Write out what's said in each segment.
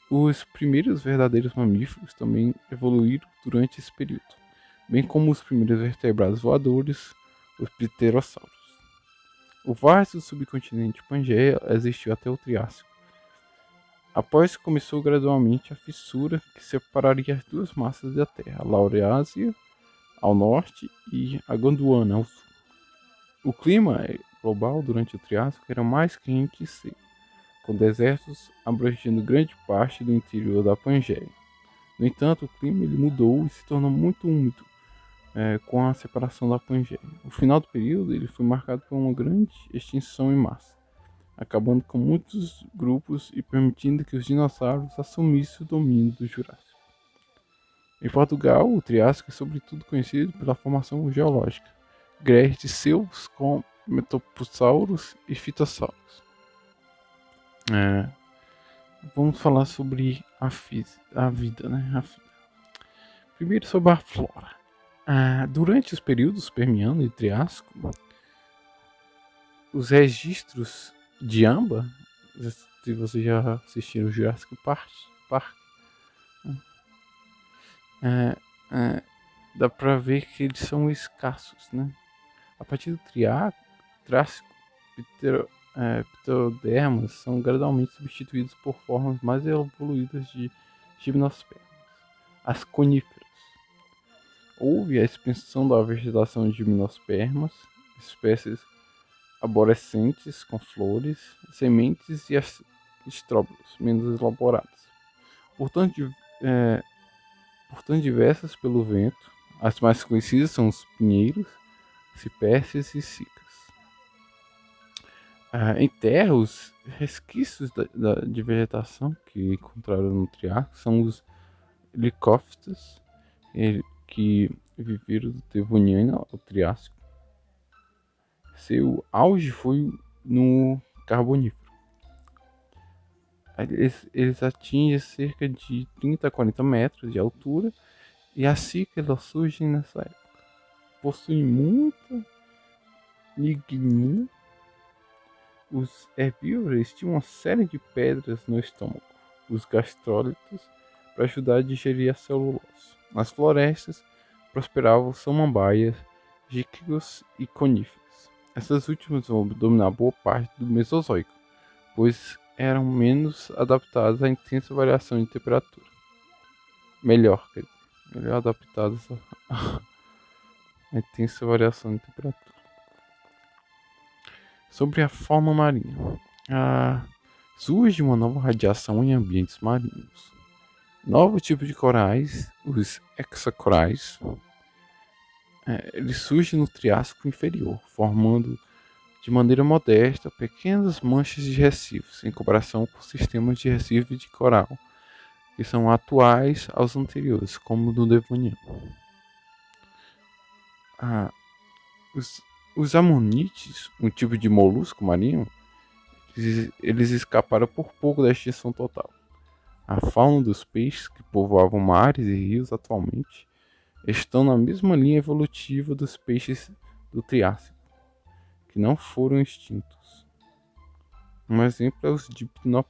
Os primeiros verdadeiros mamíferos também evoluíram durante esse período, bem como os primeiros vertebrados voadores, os pterossauros. O vasto subcontinente Pangeia existiu até o Triássico. Após começou gradualmente a fissura que separaria as duas massas da Terra, a Laureásia ao norte e a Gondwana ao sul. O clima global durante o Triássico era mais quente e seco, com desertos abrangendo grande parte do interior da Pangeia. No entanto, o clima ele mudou e se tornou muito úmido com a separação da Pangeia. O final do período ele foi marcado por uma grande extinção em massa, acabando com muitos grupos e permitindo que os dinossauros assumissem o domínio do Jurássico. Em Portugal, o Triássico é sobretudo conhecido pela formação geológica, grés de selvos com metopossauros e fitossauros. É, vamos falar sobre a vida, né? Primeiro sobre a flora. Durante os períodos Permiano e Triássico, os registros de amba, se você já assistiu o Jurassic Park é, é, dá pra ver que eles são escassos, né? A partir do Triássico, pterodermas são gradualmente substituídos por formas mais evoluídas de gimnospermas, as coníferas. Houve a expansão da vegetação de gimnospermas, espécies arborescentes com flores, sementes e estróbilos menos elaborados. Portanto, é, portanto diversas pelo vento, as mais conhecidas são os pinheiros, cipresses e cicas. Em terra, os resquícios de vegetação que encontraram no Triássico são os licófitas, que viveram do Devoniano ao Triássico. Seu auge foi no Carbonífero. Eles atingem cerca de 30 a 40 metros de altura e assim que elas surgem nessa época. Possuem muita lignina. Os herbívoros tinham uma série de pedras no estômago, os gastrólitos, para ajudar a digerir a celulose. Nas florestas prosperavam samambaias, jícaros e coníferas. Essas últimas vão dominar boa parte do Mesozoico, pois eram menos adaptadas à intensa variação de temperatura. Melhor adaptadas à intensa variação de temperatura. Sobre a fauna marinha. Surge uma nova radiação em ambientes marinhos. Novos tipos de corais, os hexacorais, eles surgem no Triássico inferior, formando de maneira modesta pequenas manchas de recifes, em comparação com sistemas de recife de coral, que são atuais aos anteriores, como no Devoniano. Os amonites, um tipo de molusco marinho, eles escaparam por pouco da extinção total. A fauna dos peixes que povoavam mares e rios atualmente estão na mesma linha evolutiva dos peixes do Triássico, que não foram extintos. Um exemplo é os dipnoicos.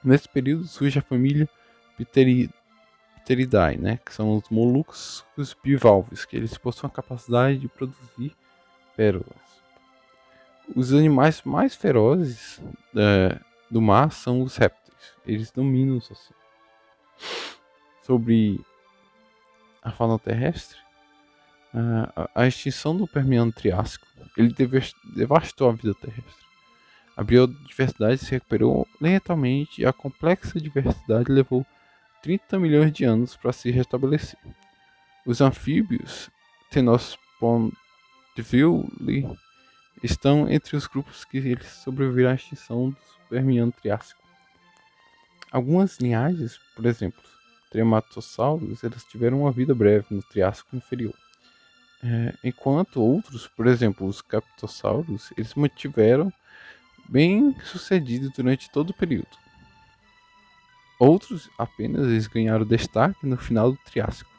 Nesse período surge a família Pteridae, né, que são os moluscos bivalves, que eles possuem a capacidade de produzir pérolas. Os animais mais ferozes do mar são os répteis. Eles dominam o oceano. Sobre a fauna terrestre, a extinção do Permiano Triássico ele devastou a vida terrestre. A biodiversidade se recuperou lentamente e a complexa diversidade levou 30 milhões de anos para se restabelecer. Os anfíbios, Tenospondyvili, estão entre os grupos que eles sobreviveram à extinção do Permiano Triássico. Algumas linhagens, por exemplo, trematossauros, eles tiveram uma vida breve no Triássico inferior. Enquanto outros, por exemplo, os captossauros, eles mantiveram bem sucedidos durante todo o período. Outros apenas eles ganharam destaque no final do Triássico.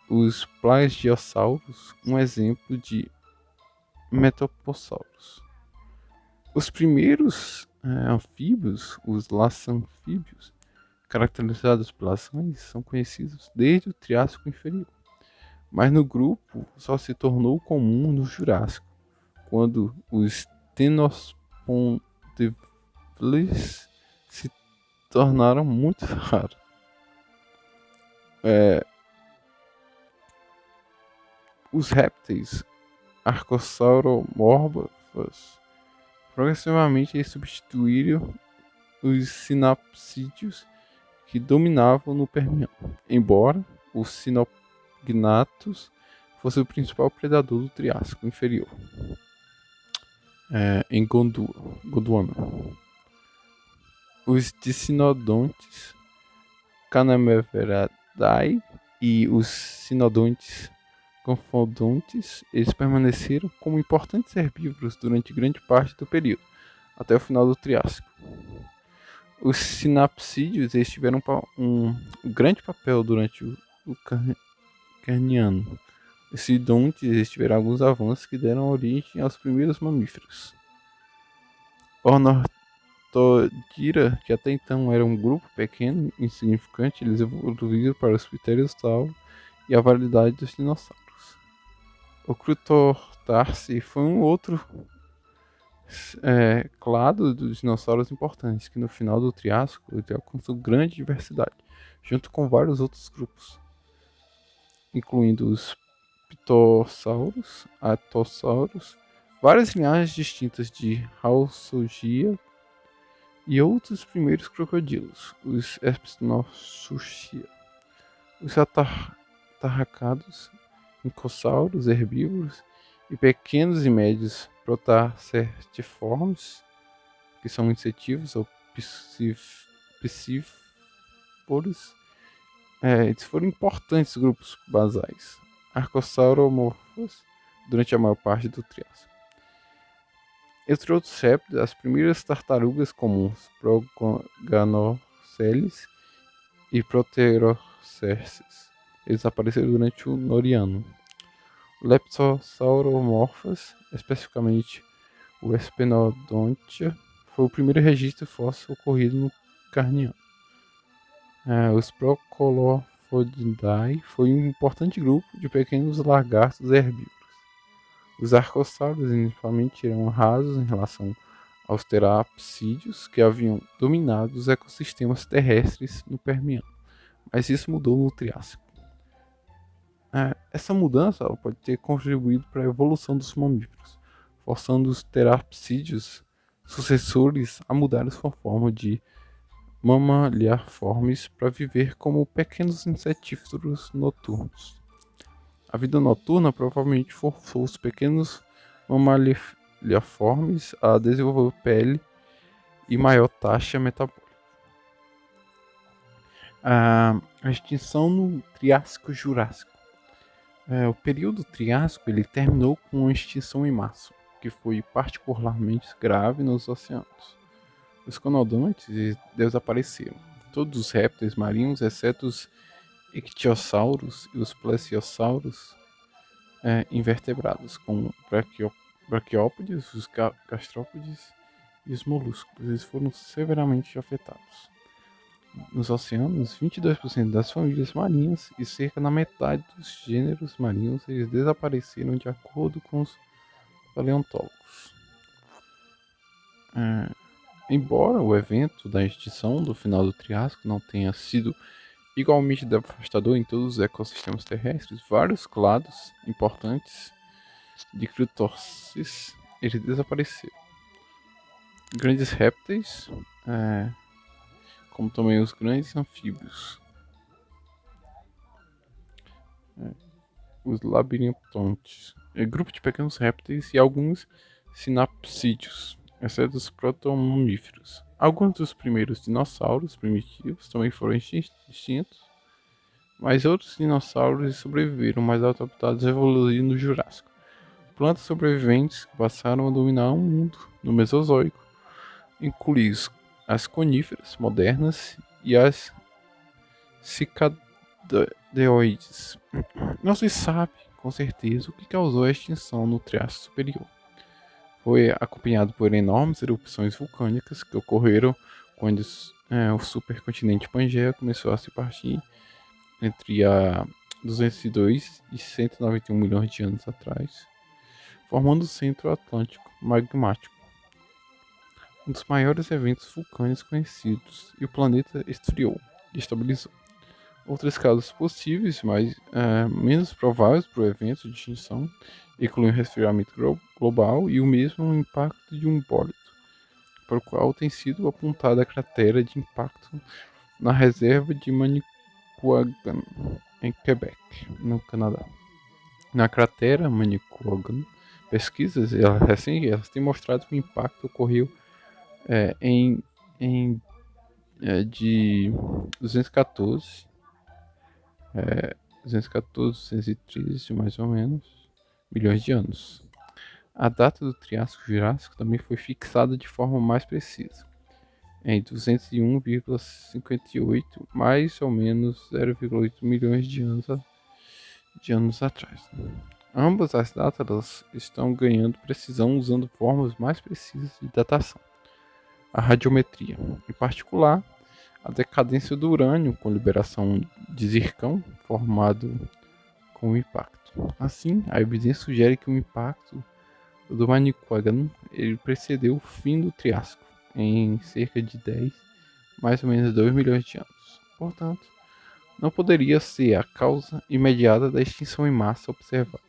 Os plagiossauros, um exemplo de metopossauros. Os primeiros anfíbios, os laçanfíbios, caracterizados pelas ações, são conhecidos desde o Triássico Inferior. Mas no grupo só se tornou comum no Jurássico, quando os Tenospondyles se tornaram muito raros. Os répteis arcosauromorfos progressivamente substituíram os sinapsídeos que dominavam no Permiano, embora os sinognathus fosse o principal predador do Triássico Inferior, em Gondwana. Os dicinodontes Canameveridae e os sinodontes Confodontes, eles permaneceram como importantes herbívoros durante grande parte do período, até o final do Triássico. Os sinapsídeos eles tiveram um grande papel durante o Carniano. Os sinodontes eles tiveram alguns avanços que deram origem aos primeiros mamíferos. Ornithodira, que até então era um grupo pequeno e insignificante, eles evoluíram para os pterosauro e a variedade dos dinossauros. O Crutortarsi foi um outro clado dos dinossauros importantes, que no final do Triássico ele alcançou grande diversidade, junto com vários outros grupos, incluindo os ptossauros, atossauros, várias linhagens distintas de Halsogia e outros primeiros crocodilos, os Espinosuchia, os atarracados, incossauros, herbívoros e pequenos e médios protacertiformes, que são insetívoros ou piscívoros. Eles foram importantes grupos basais, arcosauromorfos, durante a maior parte do Triássico. Entre outros répteis, as primeiras tartarugas comuns, Proganoceles e Proterocerces, eles apareceram durante o Noriano. Leptosauromorphas, especificamente o Espinodontia, foi o primeiro registro fóssil ocorrido no Carniano. Os Procolofodidae foi um importante grupo de pequenos lagartos herbívoros. Os arcossauros inicialmente eram rasos em relação aos terapsídeos que haviam dominado os ecossistemas terrestres no Permiano, mas isso mudou no Triássico. Essa mudança pode ter contribuído para a evolução dos mamíferos, forçando os terapsídeos sucessores a mudar sua forma de mamaliformes para viver como pequenos insetívoros noturnos. A vida noturna provavelmente forçou os pequenos mamaliformes a desenvolver pele e maior taxa metabólica. A extinção no Triássico-Jurássico. O período Triássico ele terminou com uma extinção em massa, que foi particularmente grave nos oceanos. Os conodontes desapareceram. Todos os répteis marinhos, exceto os ictiossauros e os plesiosauros invertebrados, como braquiópodes, os gastrópodes e os moluscos, eles foram severamente afetados. Nos oceanos, 22% das famílias marinhas e cerca da metade dos gêneros marinhos eles desapareceram de acordo com os paleontólogos. Embora o evento da extinção do final do Triássico não tenha sido igualmente devastador em todos os ecossistemas terrestres, vários clados importantes de Crutorsis eles desapareceram. Grandes répteis, como também os grandes anfíbios, os labirintontes, grupo de pequenos répteis e alguns sinapsídeos, exceto os protomamíferos. Alguns dos primeiros dinossauros primitivos também foram extintos, mas outros dinossauros sobreviveram mais adaptados a evoluir no Jurássico. Plantas sobreviventes que passaram a dominar o mundo no Mesozoico, incluindo as coníferas modernas e as cicadeoides. Não se sabe com certeza o que causou a extinção no Triássico Superior. Foi acompanhado por enormes erupções vulcânicas que ocorreram quando o supercontinente Pangeia começou a se partir entre a 202 e 191 milhões de anos atrás, formando o Centro Atlântico Magmático, um dos maiores eventos vulcânicos conhecidos, e o planeta esfriou e estabilizou. Outras causas possíveis, mas menos prováveis para o evento de extinção, incluem o resfriamento global e o mesmo impacto de um bólito, para o qual tem sido apontada a cratera de impacto na reserva de Manicouagan, em Quebec, no Canadá. Na cratera Manicouagan, pesquisas recentes têm mostrado que o impacto ocorreu em, de 214, 213 mais ou menos, milhões de anos. A data do Triássico-Jurássico também foi fixada de forma mais precisa, em 201,58, mais ou menos 0,8 milhões de anos atrás. Ambas as datas estão ganhando precisão usando formas mais precisas de datação. A radiometria, em particular, a decadência do urânio com liberação de zircão formado com o impacto. Assim, a evidência sugere que o impacto do Manicouagan ele precedeu o fim do Triássico em cerca de 10, mais ou menos 2 milhões de anos. Portanto, não poderia ser a causa imediata da extinção em massa observada.